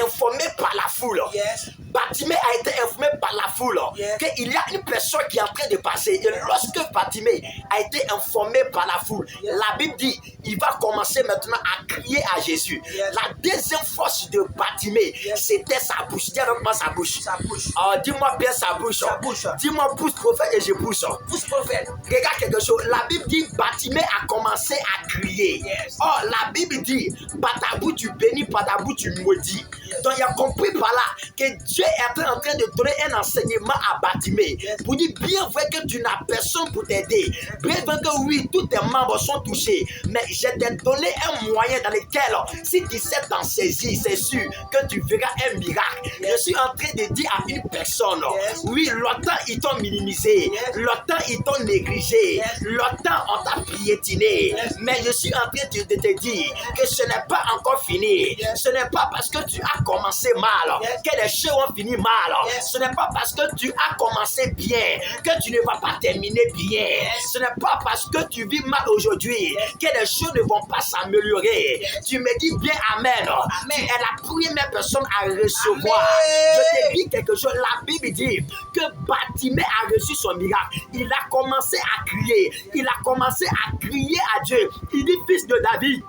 informé par la foule. Yes. Bartimée a été informé par la foule qu'il y a une personne qui est en train de passer. Et lorsque Bartimée a été informé par la foule, la Bible dit il va commencer maintenant à crier à Jésus. La deuxième force de Bartimée, c'était sa bouche. Dis avec moi sa bouche. Sa bouche. Dis-moi bien sa bouche. Sa bouche. Dis-moi pousse prophète et je pousse. Pousse prophète. Regarde quelque chose. La Bible dit Bartimée a commencé à crier. Yes. Or, la Bible dit par ta bouche tu bénis, par ta bouche tu maudis. Donc, il a compris par là que Dieu est en train de donner un enseignement à Bartimée. Pour dire bien vrai que tu n'as personne pour t'aider. Bien vrai que oui, tous tes membres sont touchés. Mais je t'ai donné un moyen dans lequel, si tu sais t'en saisir, c'est sûr que tu verras un miracle. Je suis en train de dire à une personne, oui, longtemps ils t'ont minimisé, longtemps ils t'ont négligé, longtemps on t'a piétiné. Mais je suis en train de te dire que ce n'est pas encore fini. Ce n'est pas parce que tu as commencé mal que les choses ont fini mal. Ce n'est pas parce que tu as commencé bien que tu ne vas pas terminer bien. Ce n'est pas parce que tu vis mal aujourd'hui que les choses ne vont pas s'améliorer. Tu me dis bien amen. Tu es la première personne à recevoir. Je te dis quelque chose. La Bible dit que Bartimée a reçu son miracle. Il a commencé à crier. Il a commencé à crier à Dieu. Il dit, fils de David,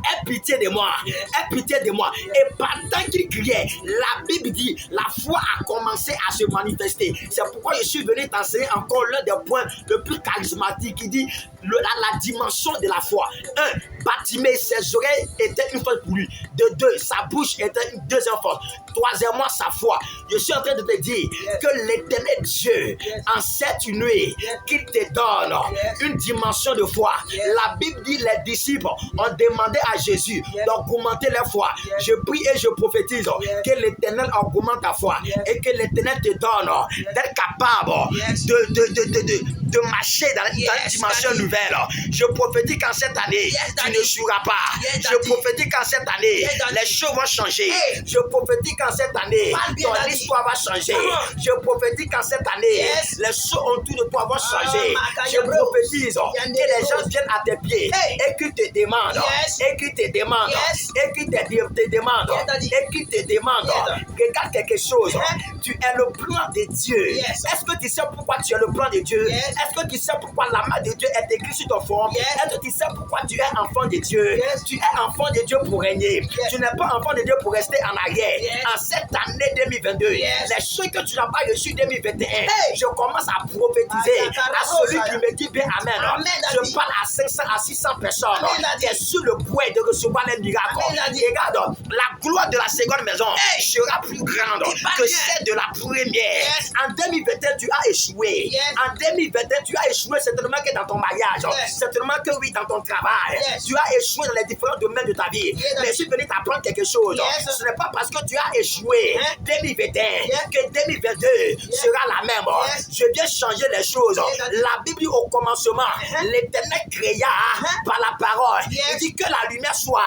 aie pitié de moi, aie pitié de moi. Et pendant qu'il criait, la Bible dit, la foi a commencé à se manifester. C'est pourquoi je suis venu t'enseigner encore l'un des points le plus charismatiques qui dit la dimension de la foi. 1. Bartimée, ses oreilles étaient une force pour lui. De 2, sa bouche était une deuxième force. Troisièmement, sa foi. Je suis en train de te dire que l'éternel Dieu, en cette nuit, qu'il te donne une dimension de foi. La Bible dit, les disciples ont demandé à Jésus d'augmenter leur foi. Je prie et je prophétise que l'éternel augmente ta foi et que l'éternel te donne d'être capable de marcher dans une dimension nouvelle. Je prophétise qu'en cette année, tu ne joueras pas. Je prophétise qu'en cette année, les choses vont changer. Je prophétise qu'en cette année, ton histoire va changer. Je prophétise qu'en cette année, les choses autour de toi vont changer. Je prophétise que les gens viennent à tes pieds et qu'ils te demandent, et qu'ils te demandent, et qu'ils te demandent, et qu'ils te demandent. Regarde quelque chose. Tu es le plan de Dieu. Est-ce que tu sais pourquoi tu es le plan de Dieu? Est-ce que tu sais pourquoi la main de Dieu est écrite sur ton front? Est-ce que tu sais pourquoi tu es enfant de Dieu? Tu es enfant de Dieu pour régner. Tu n'es pas enfant de Dieu pour rester en arrière. En cette année 2022, les choses que tu n'as pas reçues 2021, je commence à prophétiser à celui qui me dit bien amen. Je parle à 500 à 600 personnes qui sont sur le point de recevoir les miracles. Regarde, la gloire de la seconde maison sera plus grande que celle de la première. En 2021, tu as échoué. En 2021, tu as échoué certainement que dans ton mariage, certainement que oui, dans ton travail. Tu as échoué dans les différents domaines de ta vie. Mais je suis venu t'apprendre quelque chose. Ce n'est pas parce que tu as échoué 2021 que 2022 sera la même. Je viens changer les choses. La Bible dit au commencement, l'Éternel créa par la parole. Il dit que la lumière soit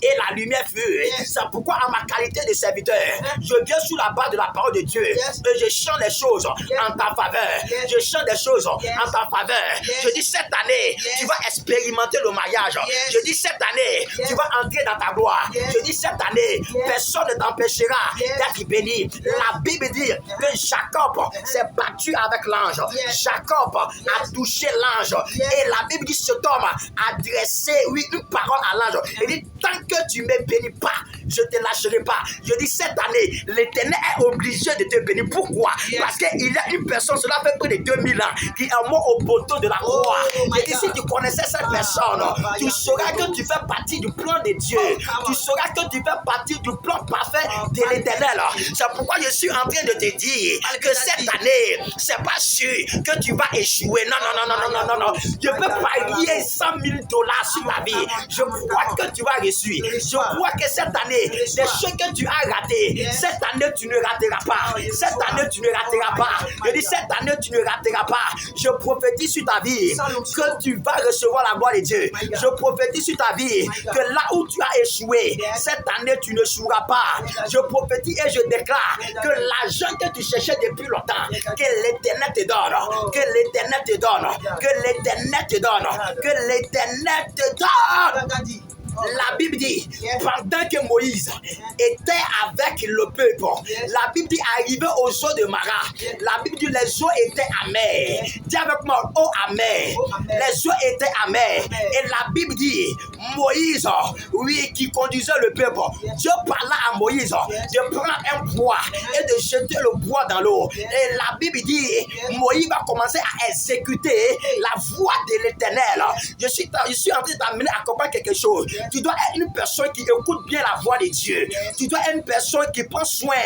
et la lumière fut. C'est pourquoi en ma qualité de serviteur, je viens sous la base de la parole de Dieu et je change les choses en ta faveur. Je change des choses en ta faveur. Je dis cette année, tu vas expérimenter le mariage. Je dis cette année, tu vas entrer dans ta gloire. Je dis cette année, personne ne t'empêchera d'être béni. La Bible dit que Jacob s'est battu avec l'ange. Jacob a touché l'ange. Et la Bible dit cet homme a adressé, une parole à l'ange. Il dit, tant que tu ne me bénis pas, je ne te lâcherai pas. Je dis cette année, l'Éternel est obligé de te bénir. Pourquoi? Parce qu'il y a une personne, cela fait près de 2000 ans, qui est mort au poteau de la croix. Et si tu connaissais cette personne, tu sauras que tu fais partie du plan de Dieu. Tu sauras que tu fais partie du plan parfait de l'Éternel. C'est pourquoi je suis en train de te dire que cette année, c'est pas sûr que tu vas échouer. Non. Je peux parier 100 000 $ sur ta vie. Je crois que tu vas réussir. Je crois que cette année, les choses que tu as ratées, cette année, tu ne rateras pas. Cette année, tu ne rateras pas. Je dis, cette année, tu ne rateras pas. Je prophétise sur ta vie que tu vas recevoir la gloire de Dieu. Je prophétise sur ta vie que là où tu as échoué, cette année, tu ne joueras pas. Je prophétise et je déclare que l'argent que tu cherchais depuis longtemps, que l'Éternel te donne, que l'Éternel te donne, que l'Éternel te donne, que l'Éternel te donne. La Bible dit, pendant que Moïse était avec le peuple, la Bible dit, arrivé aux eaux de Mara, la Bible dit, les eaux étaient amères. Dis avec moi, oh amères. Les eaux étaient amères. Et la Bible dit, Moïse, oui, qui conduisait le peuple, Dieu parla à Moïse de prendre un bois et de jeter le bois dans l'eau. Et la Bible dit, Moïse va commencer à exécuter la voix de l'Éternel. Je suis en train d'amener à comprendre quelque chose. Tu dois être une personne qui écoute bien la voix de Dieu. Tu dois être une personne qui prend soin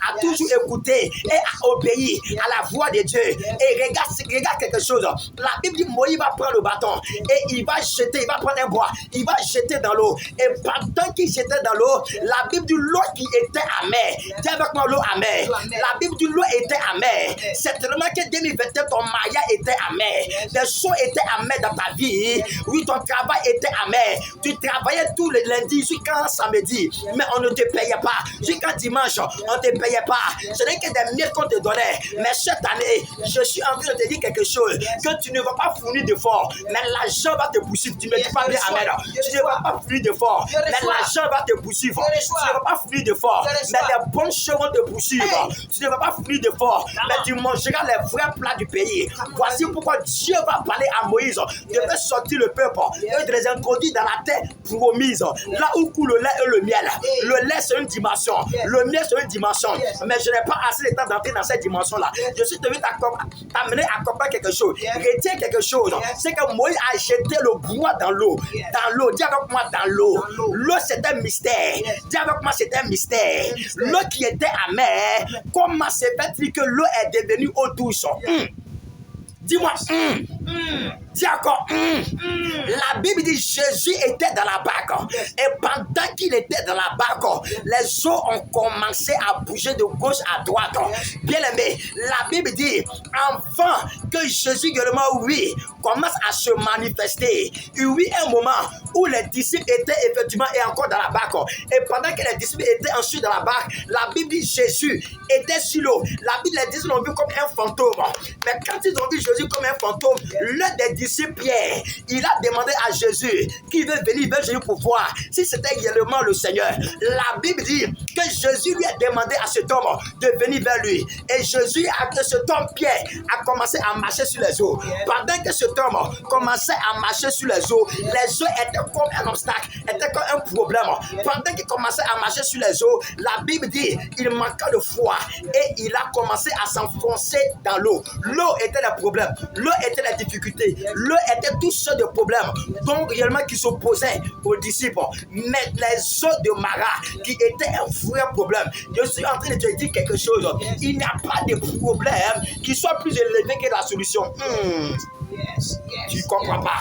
à toujours écouter et à obéir à la voix de Dieu. Et regarde quelque chose. La Bible dit, Moïse va prendre le bâton et il va jeter, il va prendre un bois, il va jeter dans l'eau. Et pendant qu'il jetait dans l'eau, la Bible dit l'eau qui était amère. Dis avec moi l'eau amère. La Bible dit l'eau était amère. Certainement que 2021, ton mariage était amer. Les choses étaient amères dans ta vie. Oui, ton travail était amer. Tu travaillais tous les lundis jusqu'à samedi, mais on ne te payait pas. Jusqu'à dimanche, on ne te payait pas. Ce n'est que des miettes qu'on te donnait. Mais cette année, je suis en train de te dire quelque chose, que tu ne vas pas fournir d'efforts, mais l'argent va te poursuivre. Tu ne me dis pas bien amen. Tu ne vas pas fournir d'efforts, mais l'argent va te poursuivre. Tu ne vas pas fournir d'efforts, mais les bonnes choses vont te poursuivre. Tu ne vas pas fournir d'efforts, mais tu mangeras les vrais plats du pays. Voici pourquoi Dieu va parler à Moïse de faire sortir le peuple et de les introduire dans la terre promise, là où coule le lait et le miel. Le lait, c'est une dimension. Le miel, c'est une dimension. Mais je n'ai pas assez de temps d'entrer dans cette dimension-là. Je suis devenu t'amener à comprendre quelque chose. Retiens quelque chose. C'est que Moïse a jeté le bois dans l'eau. Dans l'eau. Dis avec moi, dans l'eau. L'eau, c'est un mystère. Dis avec moi, c'est un mystère. L'eau qui était amère, comment s'est fait que l'eau est devenue eau douce? Dis-moi, dis encore, La Bible dit Jésus était dans la barque. Et pendant qu'il était dans la barque, les eaux ont commencé à bouger de gauche à droite. Bien aimé, la Bible dit, enfin que Jésus également, oui, commence à se manifester. Il y eut un moment où les disciples étaient effectivement et encore dans la barque. Et pendant que les disciples étaient ensuite dans la barque, la Bible dit Jésus était sur l'eau. La Bible, les disciples l'ont vu comme un fantôme. Mais quand ils ont vu Jésus comme un fantôme, l'un des disciples, Pierre, il a demandé à Jésus qui veut venir vers Jésus pour voir si c'était réellement le Seigneur. La Bible dit que Jésus lui a demandé à cet homme de venir vers lui. Et Jésus, cet homme Pierre, a commencé à marcher sur les eaux. Pendant que cet homme commençait à marcher sur les eaux étaient comme un obstacle, étaient comme un problème. Pendant qu'il commençait à marcher sur les eaux, la Bible dit il manquait de foi et il a commencé à s'enfoncer dans l'eau. L'eau était le problème, l'eau était la difficulté, l'eau était tout ce de problèmes donc réellement qui s'opposaient aux disciples. Mais les eaux de Mara qui étaient un vrai problème, je suis en train de te dire quelque chose. Il n'y a pas de problème qui soit plus élevé que la solution. Tu ne comprends pas?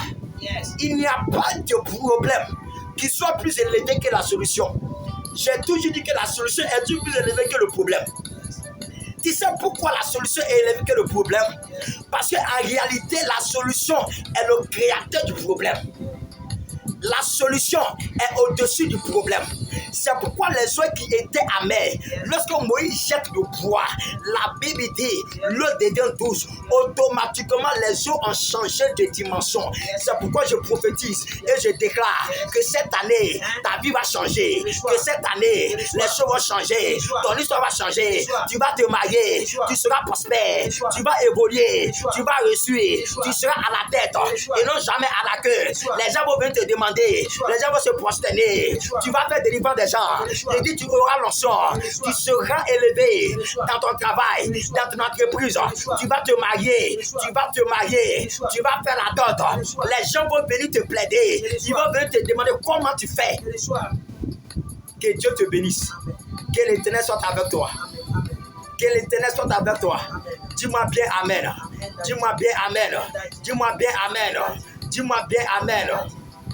Il n'y a pas de problème qui soit plus élevé que la solution. J'ai toujours dit que la solution est toujours plus élevée que le problème. Tu sais pourquoi la solution est élevée que le problème? Parce qu'en réalité, la solution est le créateur du problème. La solution est au-dessus du problème. C'est pourquoi les eaux qui étaient amères, lorsque Moïse jette le bois, la Bible dit l'eau devient douce. Automatiquement, les eaux ont changé de dimension. C'est pourquoi je prophétise et je déclare que cette année, ta vie va changer. Que cette année, les choses vont changer. Ton histoire va changer. Tu vas te marier. Tu seras prospère. Tu vas évoluer. Tu vas réussir. Tu seras à la tête et non jamais à la queue. Les gens vont venir te demander. Les gens vont se prosterner. Tu vas faire délivrer des gens. Et dit tu auras l'onction. Tu seras élevé dans ton travail, dans ton entreprise. Tu vas te marier. Tu vas te marier. Tu vas faire la dot. Les gens vont venir te plaider. Ils vont venir te demander comment tu fais. Que Dieu te bénisse. Que l'Éternel soit avec toi. Que l'Éternel soit avec toi. Dis-moi bien Amen. Dis-moi bien Amen. Dis-moi bien Amen. Dis-moi bien Amen.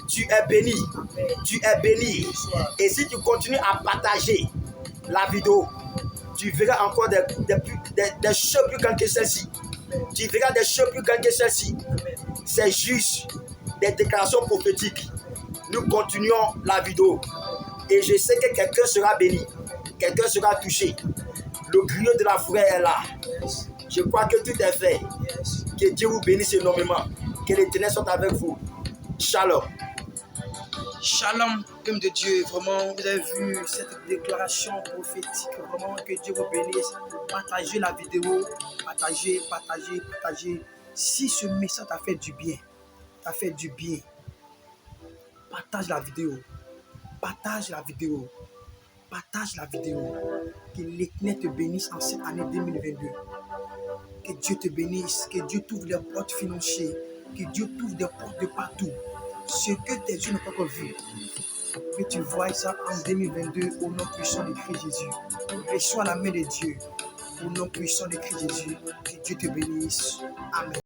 Tu es béni. Tu es béni. Et si tu continues à partager la vidéo, tu verras encore des choses plus grandes que celle-ci. Tu verras des choses plus grandes que celle-ci. C'est juste des déclarations prophétiques. Nous continuons la vidéo. Et je sais que quelqu'un sera béni. Quelqu'un sera touché. Le griot de la forêt est là. Je crois que tout est fait. Que Dieu vous bénisse énormément. Que l'Éternel soit avec vous. Shalom. Shalom, homme de Dieu, vraiment, vous avez vu cette déclaration prophétique, vraiment que Dieu vous bénisse. Partagez la vidéo, partagez. Si ce message t'a fait du bien, partage la vidéo, partage la vidéo. Que l'Éternel te bénisse en cette année 2022. Que Dieu te bénisse, que Dieu t'ouvre les portes financières, que Dieu t'ouvre des portes de partout. Ce que tes yeux n'ont pas encore vu, que tu vois ça en 2022 au nom puissant de Christ Jésus. Reçois la main de Dieu au nom puissant de Christ Jésus. Que Dieu te bénisse. Amen.